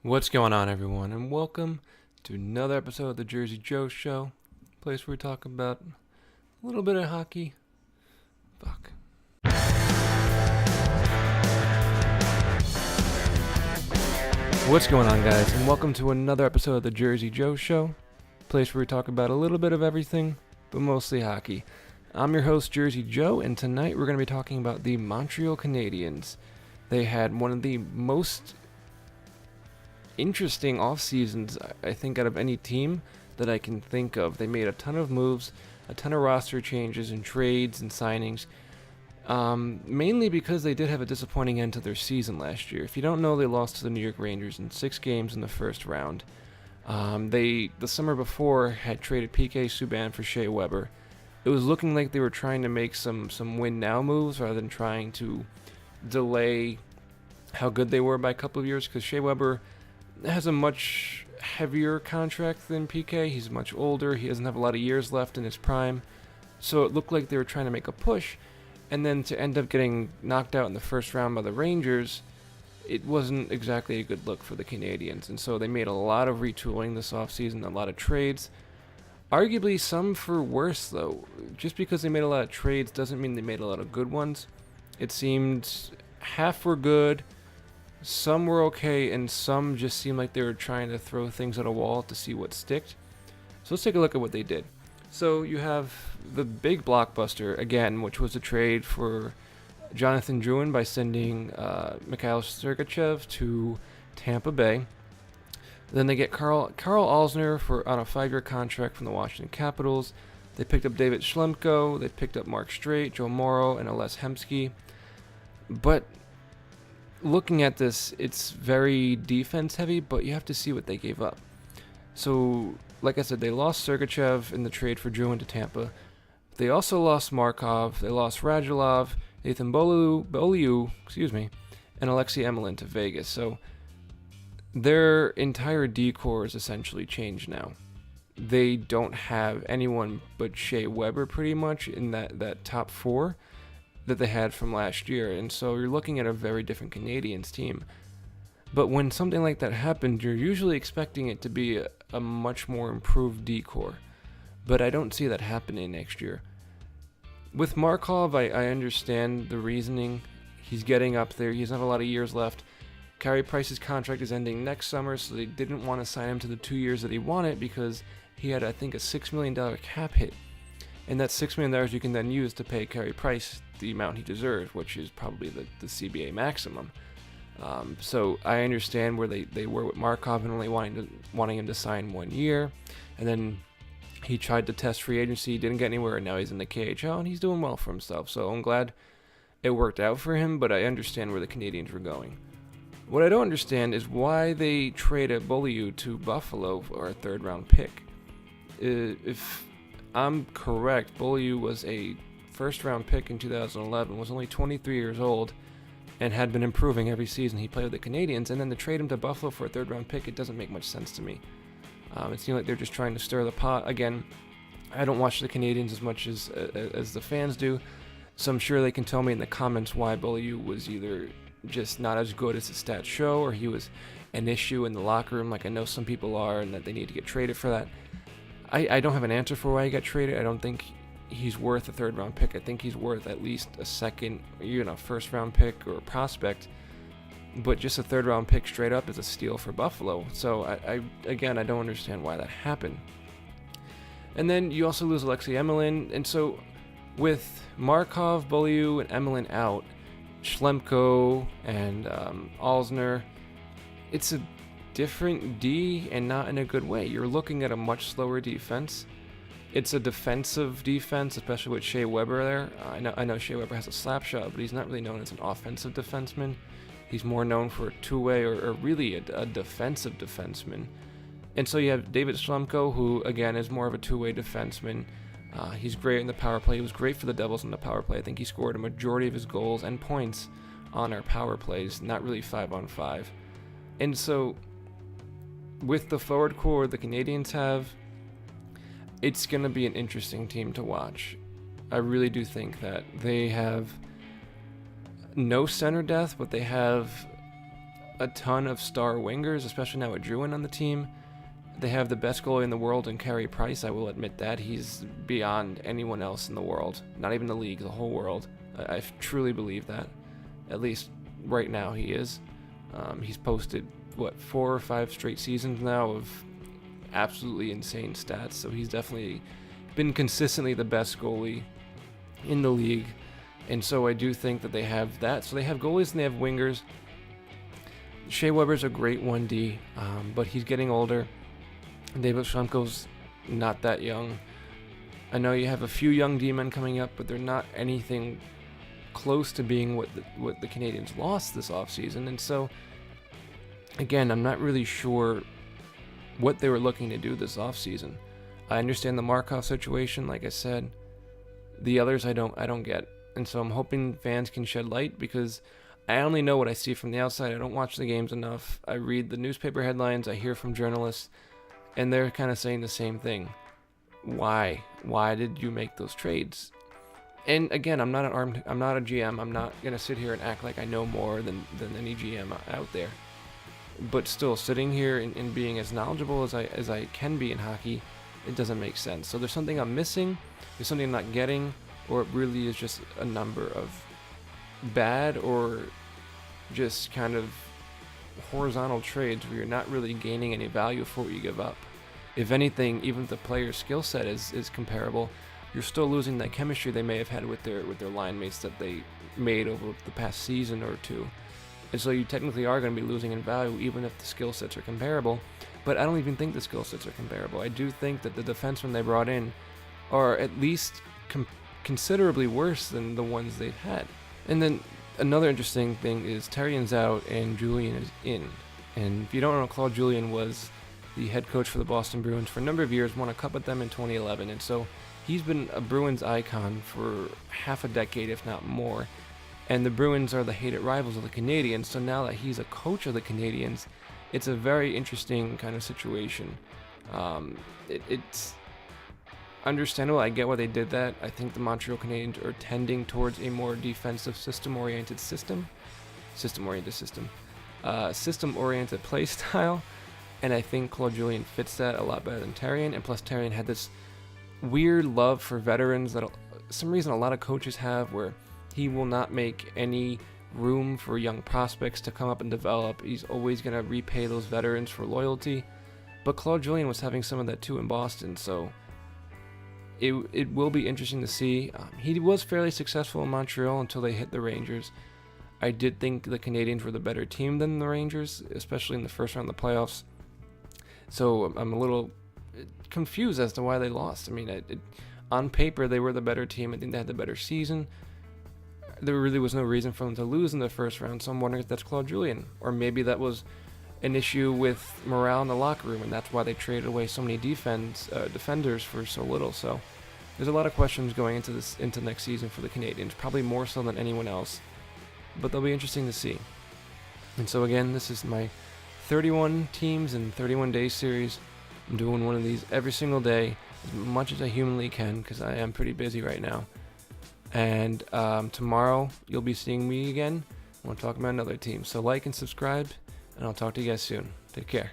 What's going on, everyone, and welcome to another episode of the Jersey Joe Show, place where we talk about a little bit of hockey. Fuck. What's going on, guys, and welcome to another episode of the Jersey Joe Show, place where we talk about a little bit of everything, but mostly hockey. I'm your host, Jersey Joe, and tonight we're going to be talking about the Montreal Canadiens. They had one of the most interesting off seasons, I think, out of any team that I can think of. They made a ton of moves, a ton of roster changes and trades and signings, mainly because they did have a disappointing end to their season last year. If you don't know, they lost to the New York Rangers in 6 games in the first round. The summer before had traded PK Subban for Shea Weber. It was looking like they were trying to make some win now moves rather than trying to delay how good they were by a couple of years, because Shea Weber has a much heavier contract than PK. He's much older. He doesn't have a lot of years left in his prime. So it looked like they were trying to make a push. And then to end up getting knocked out in the first round by the Rangers, it wasn't exactly a good look for the Canadiens. And so they made a lot of retooling this offseason, a lot of trades. Arguably some for worse, though. Just because they made a lot of trades doesn't mean they made a lot of good ones. It seemed half were good, some were okay, and some just seemed like they were trying to throw things at a wall to see what sticked. So let's take a look at what they did. So you have the big blockbuster, again, which was a trade for Jonathan Drouin by sending Mikhail Sergachev to Tampa Bay. Then they get Carl Alzner on a 5-year contract from the Washington Capitals. They picked up David Schlemko. They picked up Mark Streit, Joe Morrow, and Ales Hemsky. But looking at this, it's very defense heavy, but you have to see what they gave up. So, like I said, they lost Sergachev in the trade for Drouin to Tampa. They also lost Markov. They lost Radulov, Nathan Beaulieu, and Alexei Emelin to Vegas. So their entire D-core is essentially changed now. They don't have anyone but Shea Weber pretty much in that top 4 that they had from last year, and so you're looking at a very different Canadiens team. But when something like that happened, you're usually expecting it to be a much more improved D-core, but I don't see that happening next year. With Markov, I understand the reasoning. He's getting up there. He doesn't have a lot of years left. Carey Price's contract is ending next summer, so they didn't want to sign him to the 2 years that he wanted because he had, I think, a $6 million cap hit. And that $6 million you can then use to pay Carey Price the amount he deserves, which is probably the CBA maximum. So I understand where they were with Markov and only wanting him to sign 1 year. And then he tried to test free agency, didn't get anywhere, and now he's in the KHL, and he's doing well for himself. So I'm glad it worked out for him, but I understand where the Canadiens were going. What I don't understand is why they traded Beaulieu to Buffalo for a 3rd-round pick. If I'm correct, Beaulieu was a first-round pick in 2011, was only 23 years old, and had been improving every season he played with the Canadiens, and then to trade him to Buffalo for a 3rd-round pick, it doesn't make much sense to me. It seems like they're just trying to stir the pot. Again, I don't watch the Canadiens as much as the fans do, so I'm sure they can tell me in the comments why Beaulieu was either just not as good as the stats show, or he was an issue in the locker room like I know some people are, and that they need to get traded for that. I don't have an answer for why he got traded. I don't think he's worth a 3rd-round pick. I think he's worth at least a second, first-round pick or a prospect. But just a 3rd-round pick straight up is a steal for Buffalo. So, I don't understand why that happened. And then you also lose Alexei Emelin. And so, with Markov, Beaulieu, and Emelin out, Schlemko and Alzner, it's a different D, and not in a good way. You're looking at a much slower defense. It's a defensive defense, especially with Shea Weber there. I know Shea Weber has a slap shot, but he's not really known as an offensive defenseman. He's more known for a two-way or really a defensive defenseman. And so you have David Schlemko, who, again, is more of a two-way defenseman. He's great in the power play. He was great for the Devils in the power play. I think he scored a majority of his goals and points on our power plays, not really 5-on-5. And so with the forward core the Canadiens have, it's going to be an interesting team to watch. I really do think that they have no center depth, but they have a ton of star wingers, especially now with Drouin on the team. They have the best goalie in the world in Carey Price. I will admit that. He's beyond anyone else in the world. Not even the league, the whole world. I truly believe that. At least right now he is. He's posted, 4 or 5 straight seasons now of absolutely insane stats. So he's definitely been consistently the best goalie in the league. And so I do think that they have that. So they have goalies and they have wingers. Shea Weber's a great 1D, but he's getting older. David Schlemko's not that young. I know you have a few young D-men coming up, but they're not anything close to being what the Canadiens lost this offseason. And so, again, I'm not really sure what they were looking to do this offseason. I understand the Markov situation, like I said. The others I don't get. And so I'm hoping fans can shed light, because I only know what I see from the outside. I don't watch the games enough. I read the newspaper headlines. I hear from journalists, and they're kind of saying the same thing. Why? Why did you make those trades? And again, I'm not a GM. I'm not gonna sit here and act like I know more than any GM out there. But still, sitting here and being as knowledgeable as I can be in hockey, it doesn't make sense. So there's something I'm missing. There's something I'm not getting, or it really is just a number of bad or just kind of horizontal trades where you're not really gaining any value for what you give up. If anything, even if the player's skill set is comparable, you're still losing that chemistry they may have had with their line mates that they made over the past season or two. And so you technically are going to be losing in value even if the skill sets are comparable. But I don't even think the skill sets are comparable. I do think that the defensemen they brought in are at least considerably worse than the ones they've had. And then another interesting thing is Therrien's out and Julien is in. And if you don't know, Claude Julien was the head coach for the Boston Bruins for a number of years, won a cup with them in 2011. And so he's been a Bruins icon for half a decade, if not more. And the Bruins are the hated rivals of the Canadiens. So now that he's a coach of the Canadiens, it's a very interesting kind of situation. It's understandable. I get why they did that. I think the Montreal Canadiens are tending towards a more defensive system-oriented play style. And I think Claude Julien fits that a lot better than Therrien. And plus, Therrien had this weird love for veterans that some reason a lot of coaches have, where he will not make any room for young prospects to come up and develop. He's always going to repay those veterans for loyalty. But Claude Julien was having some of that too in Boston, so it will be interesting to see. He was fairly successful in Montreal until they hit the Rangers. I did think the Canadiens were the better team than the Rangers, especially in the first round of the playoffs. So I'm a little confused as to why they lost. I mean, on paper, they were the better team. I think they had the better season. There really was no reason for them to lose in the first round, so I'm wondering if that's Claude Julien. Or maybe that was an issue with morale in the locker room, and that's why they traded away so many defenders for so little. So there's a lot of questions going into next season for the Canadiens, probably more so than anyone else. But they'll be interesting to see. And so again, this is my 31 teams in 31 days series. I'm doing one of these every single day, as much as I humanly can, because I am pretty busy right now. And tomorrow, you'll be seeing me again. I want to talk about another team. So like and subscribe, and I'll talk to you guys soon. Take care.